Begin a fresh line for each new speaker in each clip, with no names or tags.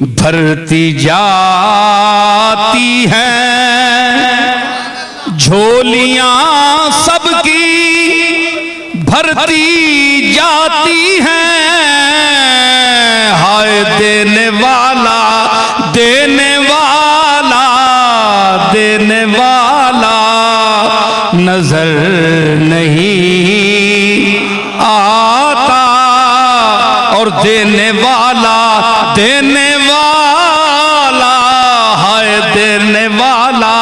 भरती जाती हैं, झोलियां सबकी भरती जाती हैं। हाय देने वाला, देने वाला, देने वाला नजर नहीं आता, और देने वाला, देने वाला, हाय देने वाला।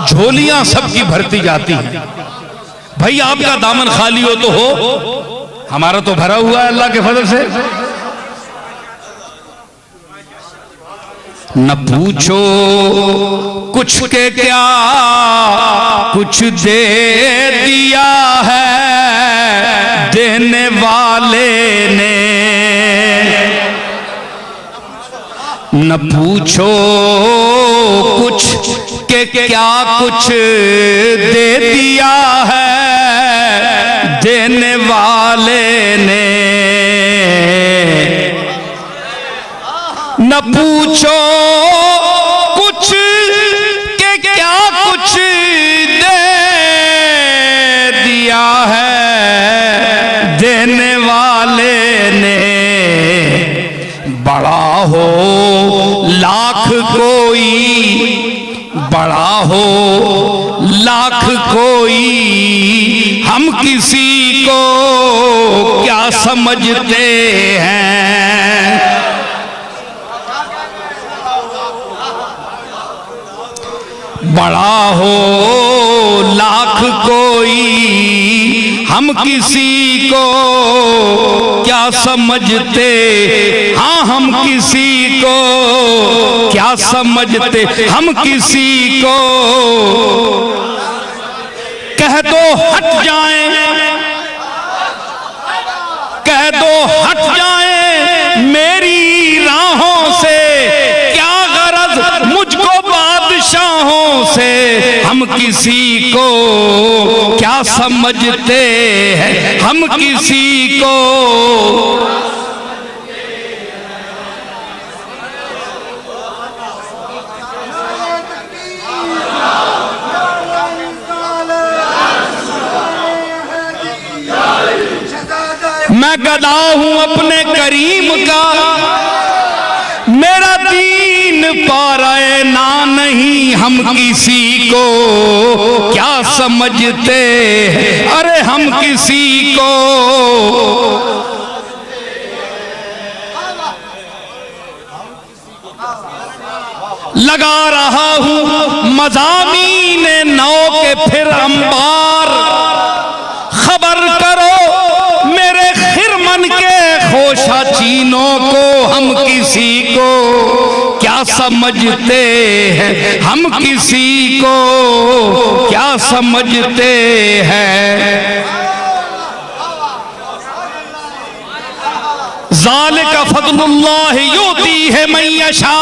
झोलियां सबकी भरती जाती हैं। भाई आपका दामन खाली हो तो हो, हमारा तो भरा हुआ है अल्लाह के फजल से। न पूछो कुछ के क्या कुछ दे दिया है देने वाले ने। न पूछो कुछ के क्या कुछ दे दिया है देने वाले ने। न पूछो कुछ के क्या कुछ दे दिया है देने वाले ने। बड़ा हो लाख कोई, बड़ा हो लाख कोई, हम किसी को क्या समझते हैं। बड़ा हो लाख कोई, हम किसी को क्या समझते। हाँ हम किसी को क्या समझते, हम किसी को कह दो हट जाएं, कह दो हट जाएं मेरी राहों से। क्या गरज मुझको बादशाहों से, हम किसी को क्या समझते हैं, हम किसी को। मैं गदा हूं अपने करीम का, मेरा दीन पाराए ना नहीं, हम किसी को क्या समझते हैं। अरे हम किसी को लगा रहा हूं मज़ामीने नौ के फिर अंबार। खबर करो मेरे खिरमन के खोशा चीनों को, हम किसी को क्या समझते हैं, हम किसी को क्या समझते हैं। ज़ालिका फ़ज़्लुल्लाह युती है मन यशा,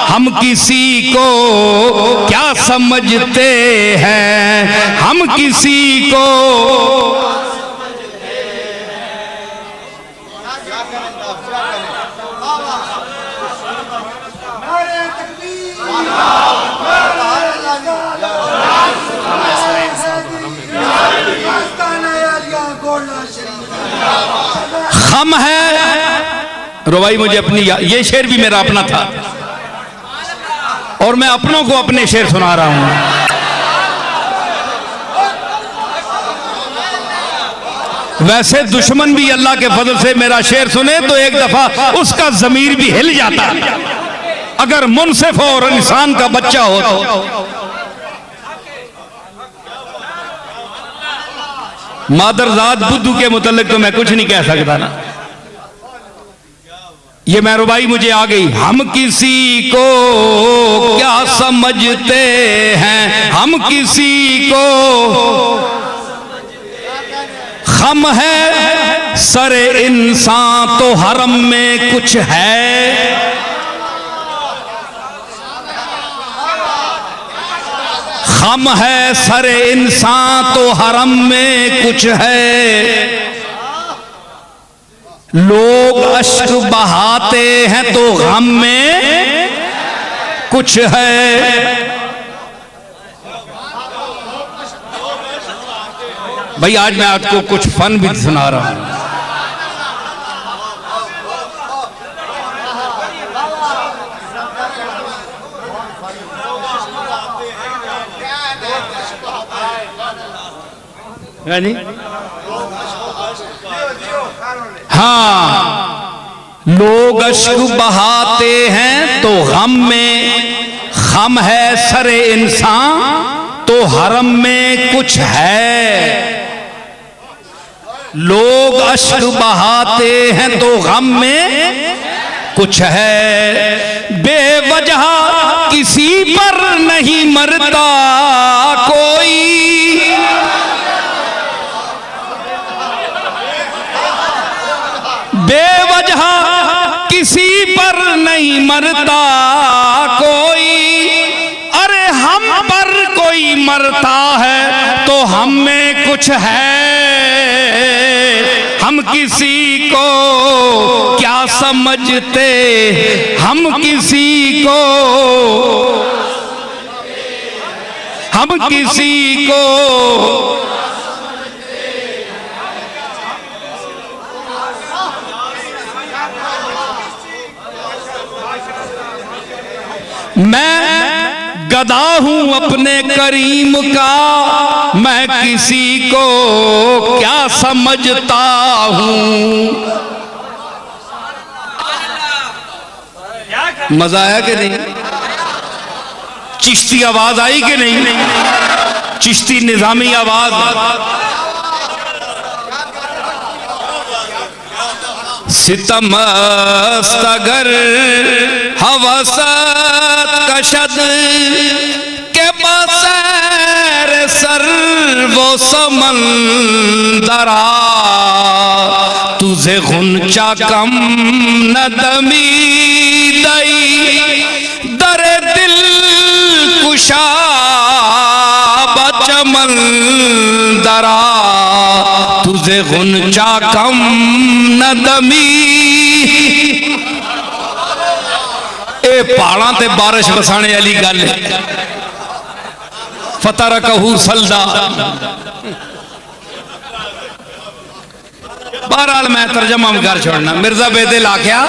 हम किसी को क्या समझते हैं, हम किसी को। हम है रुबाई, मुझे अपनी ये शेर भी मेरा अपना था और मैं अपनों को अपने शेर सुना रहा हूं। वैसे दुश्मन भी अल्लाह के फजल से मेरा शेर सुने तो एक दफा उसका जमीर भी हिल जाता, अगर मुनसिफ हो और इंसान का बच्चा हो तो। मादरजाद बुद्धू के मुतल्लिक तो मैं कुछ नहीं कह सकता ना, ये महरुबाई मुझे आ गई। हम किसी को क्या समझते हैं, हम किसी को खम है सरे इंसान तो हरम में कुछ है। खम है सरे इंसान तो हरम में कुछ है। लोग अश्क बहाते हैं तो गम में कुछ है। भाई आज मैं आपको कुछ फन भी सुना रहा हूं। यानी हाँ, लोग अश्क बहाते हैं तो गम में खम है सरे इंसान तो हरम में कुछ है। लोग अश्क बहाते हैं तो गम में कुछ है। बेवजह किसी पर नहीं मरता कोई, बेवजह किसी पर नहीं मरता कोई। अरे हम पर कोई मरता है तो हम में कुछ है। हम किसी को क्या समझते, हम किसी को, हम किसी को मैं गदा हूं अपने करीम का, मैं किसी को क्या समझता हूं। मजा आया कि नहीं? चिश्ती आवाज आई कि नहीं? चिश्ती निजामी आवाज। सितमस्तगर हवसत कशद के बसैर सर वो समंदरा, तुझे गुंचा कम न दमी दई दरे दिल कुशा बचमंदरा, तुझे गुंचा कम न दमी। ए पहाड़ा ते बारिश वसाने वाली गल फतर कहू सलदा। बहरहाल मैं तर्जमा कर छोड़ना। मिर्जा बेदिल आख्या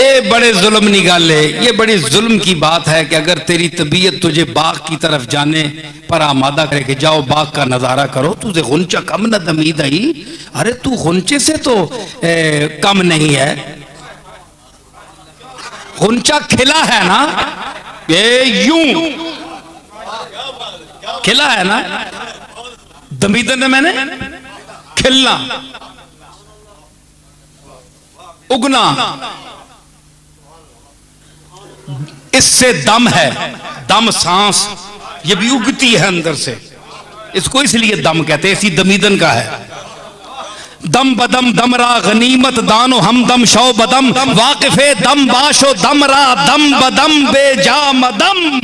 ये बड़े जुल्म की गल है, ये बड़ी जुल्म की बात है कि अगर तेरी तबीयत तुझे बाग की तरफ जाने पर आमादा करे कि जाओ बाग का नजारा करो, तुझे गुंचा कम न दमीद आई। अरे तू गुंचे से तो कम नहीं है। गुंचा खिला है ना, ये यूं खिला है ना, दमीदन ने मैंने खिलना, उगना, इससे दम है, दम सांस ये भी उगती है अंदर से, इसको इसलिए दम कहते हैं, इसी दमीदन का है। दम बदम दमरा गनीमत दानो हम दम शौ बदम वाकिफे दम बाशो दमरा दम बदम बेजा मदम।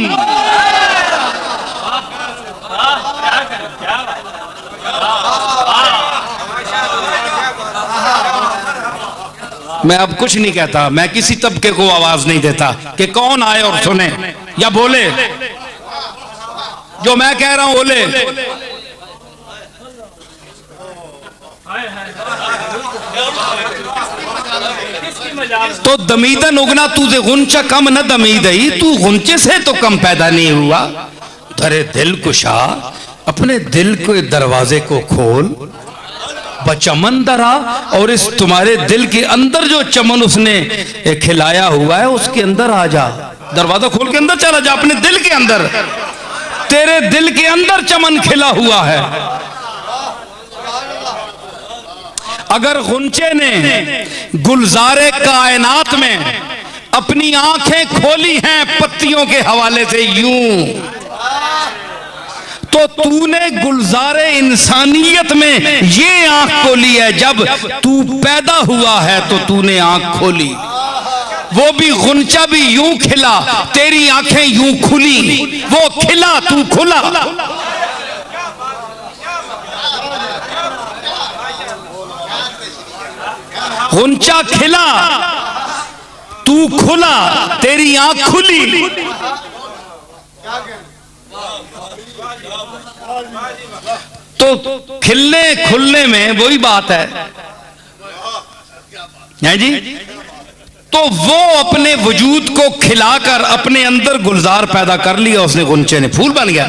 मैं अब कुछ नहीं कहता, मैं किसी तबके को आवाज नहीं देता कि कौन आए और सुने या बोले। जो मैं कह रहा हूं बोले। तो दमीदन उगना तुझे गुंचा कम न दमीद ही, तू गुंचे से तो कम पैदा नहीं हुआ। धरे दिल कुशा, अपने दिल के दरवाजे को खोल, बचमन दरा, और इस तुम्हारे दिल के अंदर जो चमन उसने खिलाया हुआ है उसके अंदर आ जा। दरवाजा खोल के अंदर चला जा, अपने दिल के अंदर, तेरे दिल के अंदर चमन खिला हुआ है। अगर गुंचे ने गुलजारे कायनात में अपनी आंखें खोली हैं पत्तियों के हवाले से यूं, तो तूने गुलजारे इंसानियत में ये आंख खोली है। जब तू पैदा हुआ है तो तूने आंख खोली, वो भी गुंचा भी यूं खिला, तेरी आंखें यूं खुली, वो खिला तू खुला। गुंचा खिला, तू खुला, तेरी आंख खुली। तो खिलने खुलने में वही बात है जी। तो वो अपने वजूद को खिलाकर अपने अंदर गुलजार पैदा कर लिया उसने, गुंचे ने फूल बन गया।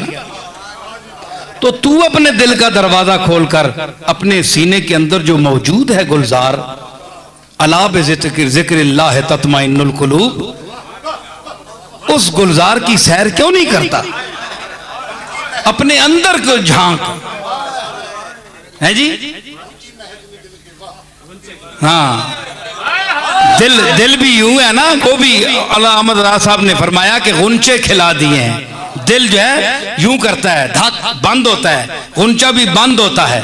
तो तू अपने दिल का दरवाजा खोलकर अपने सीने के अंदर जो मौजूद है गुलजार, अला बिज़िक्रिल्लाह तत्माइन्नुल कुलूब, उस गुलजार की सैर क्यों नहीं करता? अपने अंदर को झांक, है जी। हाँ, दिल भी यूं है ना, वो भी अल्लाह अहमद राज साहब ने फरमाया कि गुंचे खिला दिए हैं। दिल जो है यूं करता है, धक बंद होता है, गुंचा भी बंद होता है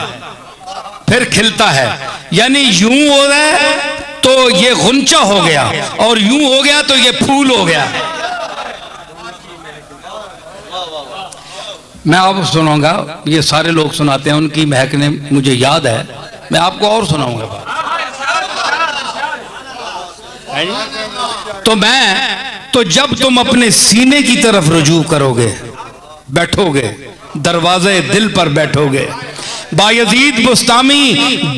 फिर खिलता है। यानी यूं हो रहा है तो ये गुंचा हो गया, और यूं हो गया तो ये फूल हो गया। मैं आपको सुनाऊंगा, ये सारे लोग सुनाते हैं, उनकी महक ने मुझे याद है, मैं आपको और सुनाऊंगा। तो जब तुम अपने सीने की तरफ रुजू करोगे, बैठोगे, दरवाजे दिल पर बैठोगे। बायजीद बुस्तामी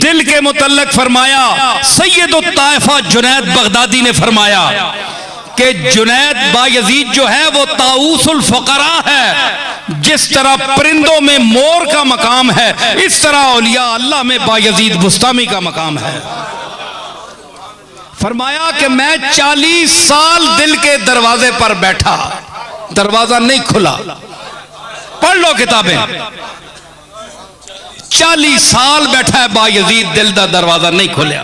दिल के मुतल्लक फरमाया, सैयद ताइफा जुनैद बगदादी ने फरमाया कि जुनैद बायजीद जो है वो ताऊसुल फकरा है। जिस तरह परिंदों में मोर का मकाम है, इस तरह औलिया अल्लाह में बायजीद बुस्तामी का मकाम है। फरमाया कि मैं 40 साल दिल के दरवाजे पर बैठा, दरवाजा नहीं खुला। पढ़ लो किताबें, 40 साल बैठा है बायजीद, दिल का दरवाजा नहीं खुला।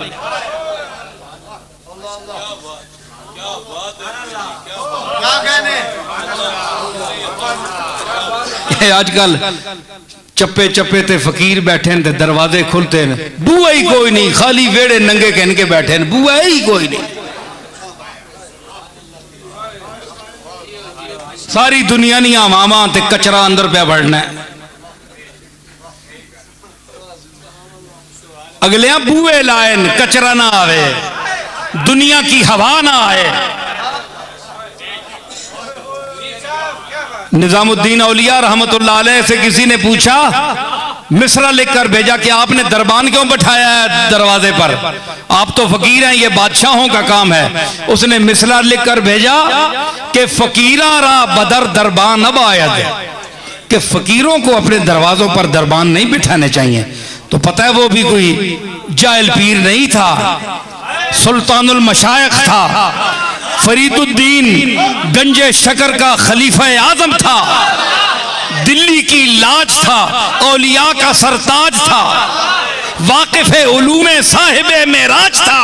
आजकल चप्पे चप्पे ते फकीर बैठे ने, दरवाजे खुलते हैं, बुआ ही कोई नहीं, खाली वेड़े नंगे कहन के बैठे हैं, बुआ ही कोई नहीं। सारी दुनिया नहीं हवावां ते कचरा अंदर पे बढ़ना है। अगले बूए लाए, कचरा ना आवे, दुनिया की हवा ना आए। निजामुद्दीन औलिया रहमतुल्लाह अलैह से किसी ने पूछा, मिसरा लिखकर भेजा कि आपने दरबान क्यों बैठाया है दरवाजे पर, आप तो फकीर हैं, ये बादशाहों का काम है। उसने मिसरा लिखकर भेजा कि फकीरा रा बदर दरबान अब आयद, कि फकीरों को अपने दरवाजों पर दरबान नहीं बिठाने चाहिए। तो पता है वो भी कोई जाहिल पीर नहीं था, सुल्तानुल मशाइख था, फरीदुद्दीन गंजे शकर का खलीफा आजम था, दिल्ली की लाज था, औलिया का सरताज था, वाकिफ उलूमे साहिबे मेराज था।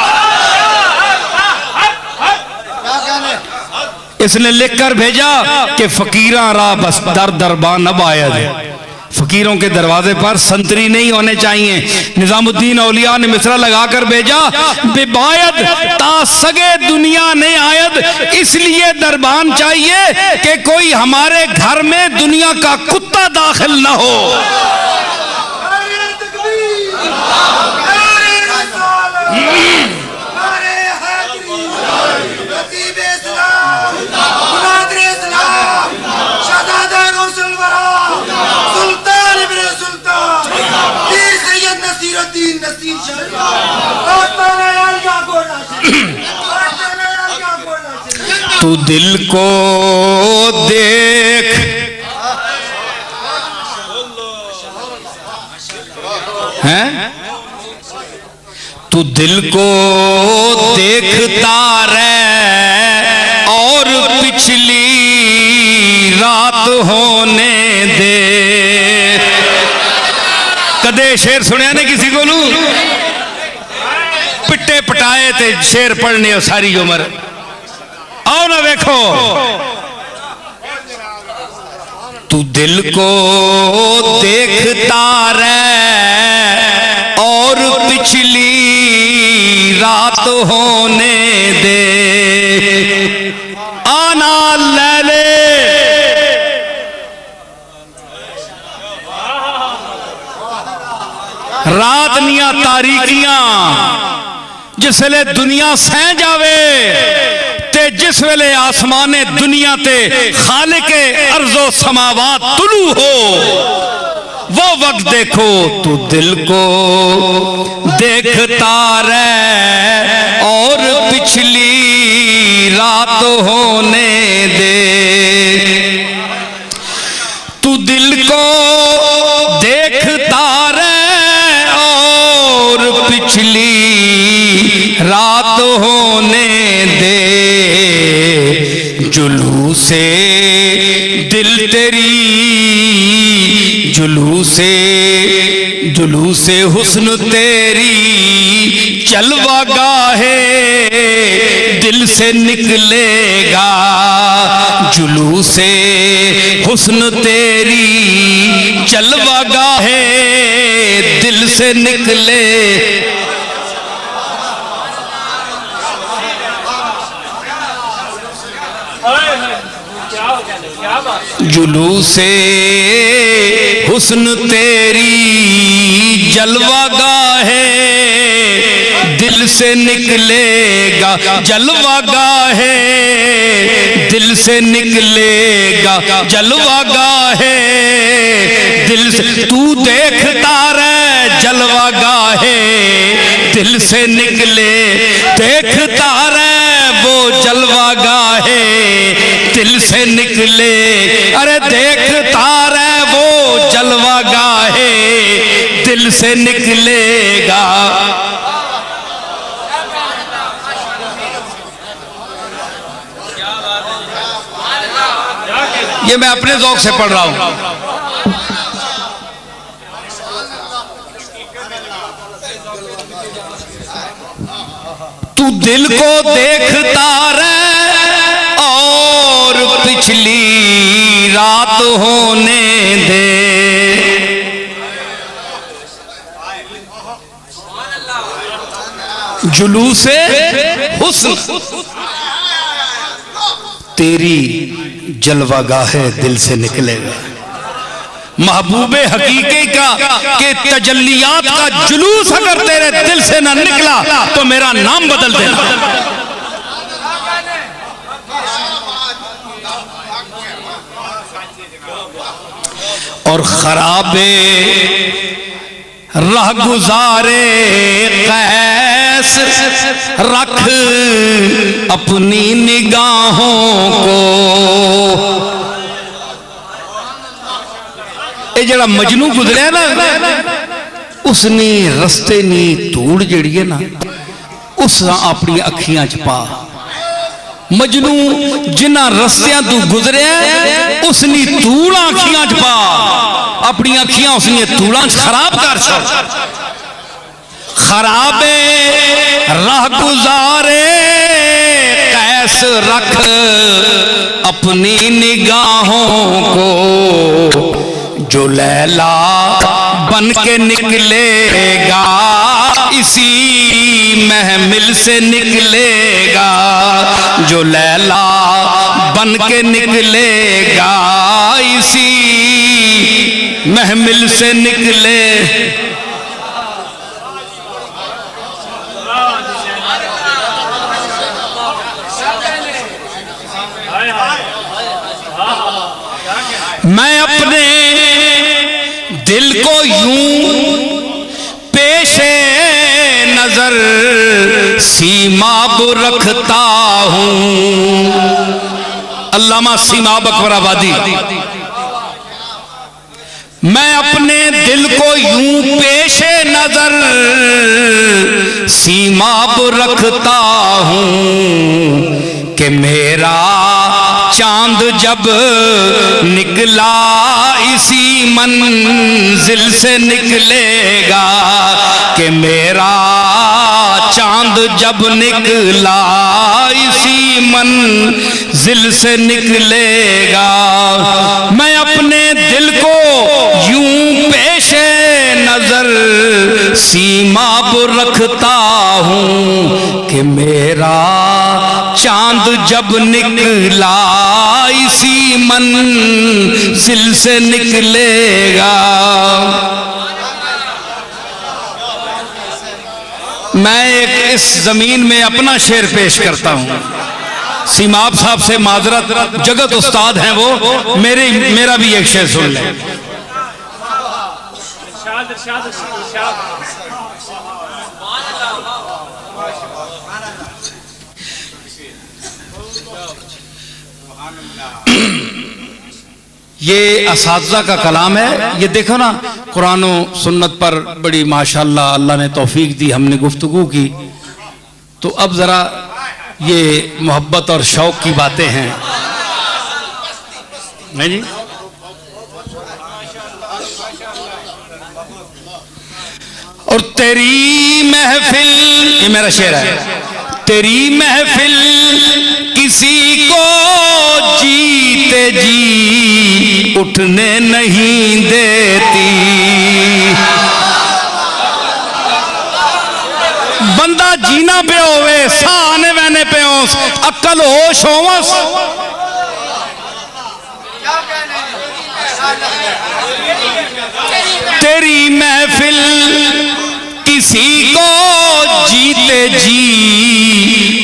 इसने लिखकर भेजा कि फकीरा रा बस दर दरबान अब आयद, फकीरों के दरवाजे पर संतरी नहीं होने चाहिए। निजामुद्दीन औलिया ने मिसरा लगाकर भेजा, बेबायद ता सगे दुनिया ने आयद, इसलिए दरबान चाहिए कि कोई हमारे घर में दुनिया का कुत्ता दाखिल न हो। तू दिल को देख, हैं? तू दिल को देखता रह और पिछली रात होने दे। कदे शेर सुनिया ने किसी को लू पिट्टे पटाए ते शेर पढ़ने सारी उम्र। आओ ना देखो, तू दिल को देखता रह और पिछली रात होने दे। आना लैले रात निया तारीकियां जिस वेले दुनिया सह जावे ते जिस वेले आसमाने दुनिया ते खालिके अर्जो समावात तुलू हो, वो वक्त देखो तू दिल को देखता रह और पिछली रात होने दे। तू दिल को देखता रह और पिछली रात होने दे। जुलूसे दिल तेरी जुलूसे हुस्न तेरी चलवा गाहे दिल से निकलेगा। जुलूसे हुस्न तेरी चलवा गाहे दिल से निकले। जुलूसे हुस्न तेरी जलवा गाहे दिल से निकलेगा। जलवा गाहे दिल से निकलेगा। जलवा गाहे दिल से तू देखता रह जलवा गाहे दिल से निकले। देखता रह वो जलवा गाहे दिल से निकले। अरे देखता रह वो जलवा गाहे दिल से निकलेगा। ये मैं अपने ज़ौक़ से पढ़ रहा हूं। तू दिल को देखता रह और पिछली रात होने दे। जुलूसे हुस्न तेरी जलवागाहे दिल से निकलेगा। महबूबे हकीकी का के तजल्लियात का जुलूस अगर तेरे दिल से ना निकला तो मेरा नाम बदल देना। और खराबे राह गुजारे कैस रख अपनी निगाहों को। ये जड़ा मजनू गुजरिया ना उसने रस्ते नी धूड़ जड़ी है ना उस अपनी अखियां च पा। मजनू जिन्हां रस्तियां तू गुजरिया उसनी धूड़ अखियां च पा। अपनी अखियां उसने धूड़ां च खराब कर छोड़। खराबे राह गुजारे कैस रख अपनी निगाहों को। जो लैला बन के निकलेगा इसी महमिल से निकलेगा। जो लैला बन के निकलेगा इसी महमिल से निकले। मैं अपने दिल को यूं पेशे नजर सीमाब रखता हूं। अल्लामा सीमाब अकबर आबादी। मैं अपने दिल को यूं पेशे नजर सीमाब रखता हूं कि मेरा चांद जब निकला इसी मंजिल से निकलेगा। कि मेरा चांद जब निकला इसी मंजिल से निकलेगा। मैं अपने दिल को यूं पेशे नजर सीमाब रखता हूं कि मेरा चांद जब निकला इसी मंजिल से निकलेगा। मैं एक इस जमीन में अपना शेर पेश करता हूं। सीमाब साहब से माजरत, जगत उस्ताद हैं वो, मेरा भी एक शेर सुन लें। ये असातिज़ा का कलाम है। ये देखो ना, कुरान और सुन्नत पर बड़ी माशाअल्लाह अल्लाह ने तौफीक दी, हमने गुफ्तगू की। तो अब जरा ये मोहब्बत और शौक की बातें हैं, नहीं जी। और तेरी महफिल, ये मेरा शेर है, तेरी महफिल किसी को जीते जी उठने नहीं देती। बंदा जीना पे होवे, साने वहने पे होस, अक्ल होश होवस, तेरी महफिल किसी को जीते जी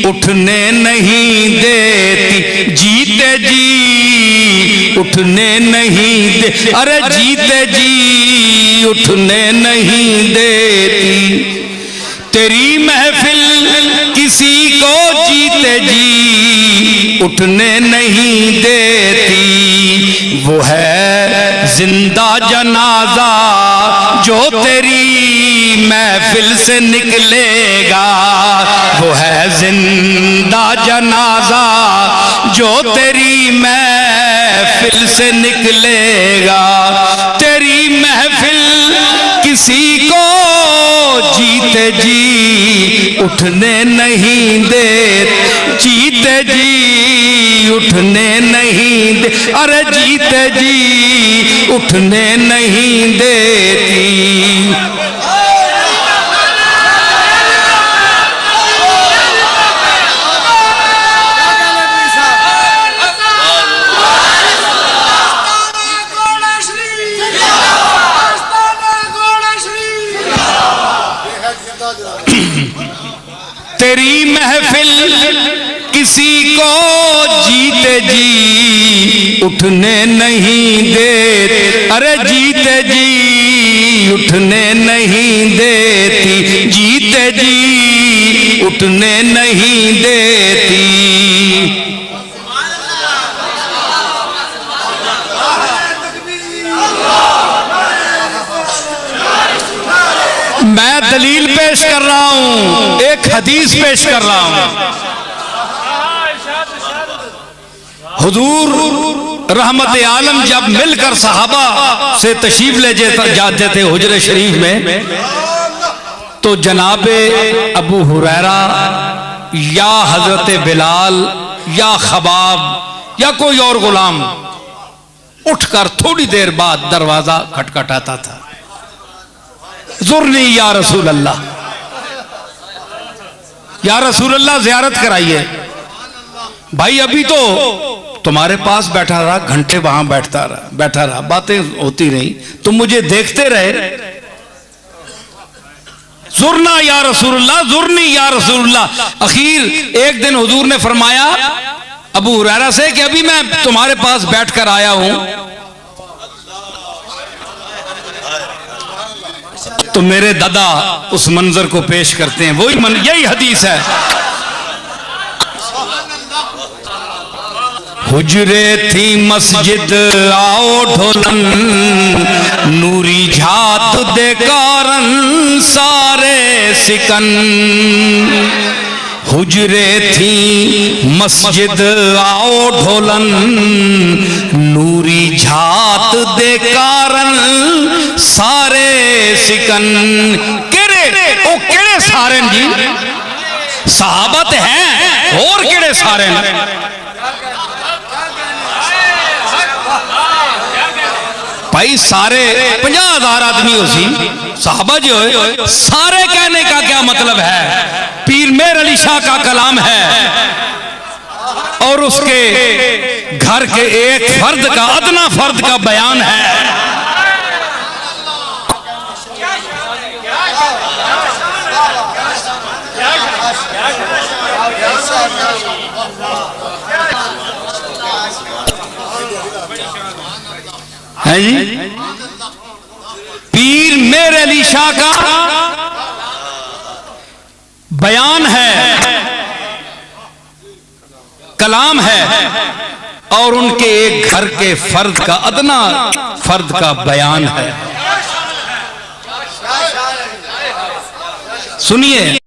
उठने नहीं देती, जीते जी उठने नहीं दे, अरे जीते जी उठने नहीं देती। तेरी महफिल किसी को जीते जी उठने नहीं देती। वो है जिंदा जनाजा जो तेरी महफिल से निकलेगा, वो है जिंदा जनाजा जो तेरी महफिल से निकलेगा। तेरी महफिल किसी को जीते जी उठने नहीं दे, जीते जी उठने नहीं दे, अरे जीते जी उठने नहीं देती। तेरी महफिल किसी को जीते जी उठने नहीं दे, अरे जीते जी उठने नहीं देती, जीते जी उठने नहीं देती। मैं दलील पेश कर रहा हूं, एक हदीस पेश कर रहा हूं। हुजूर रहमत आलम जब मिलकर सहाबा से तशरीफ ले जाते थे हुजरे शरीफ में, तो जनाबे अबू हुरैरा या हजरत बिलाल या खबाब या कोई और गुलाम उठकर थोड़ी देर बाद दरवाजा खटखटाता था। ज़ुरनी या रसूल अल्लाह, या रसूल अल्लाह ज़ियारत कराइए। भाई अभी तो तुम्हारे पास बैठा रहा, घंटे वहां बैठा रहा, बातें होती रही, तुम मुझे देखते रहे। ज़ुरना या रसूलुल्लाह, ज़ुरनी या रसूलुल्लाह। आखिर एक दिन हुजूर ने फरमाया अबू हुरैरा से कि अभी मैं तुम्हारे पास बैठकर आया हूं, तो मेरे दादा उस मंजर को पेश करते हैं। वही यही हदीस है। हुजरे थी मस्जिद आओ ढोलन, नूरी झात दे कारण सारे सिकन। हुजरे थी मस्जिद आओ ढोलन, नूरी झात दे कारण सारे सिकन। केड़े ओ केड़े सारे जी, सहाबत हैं और केड़े सारे भाई, सारे 50,000 आदमी हो सी, साहबा जो है सारे कहने का क्या मतलब है? पीर मेर अली शाह का कलाम है और उसके घर के एक फर्द का, अदना फर्द का बयान है। है जी। पीर मेर अली शाह का बयान है, कलाम है, और उनके एक घर के फर्द का, अदना फर्द का बयान है। सुनिए।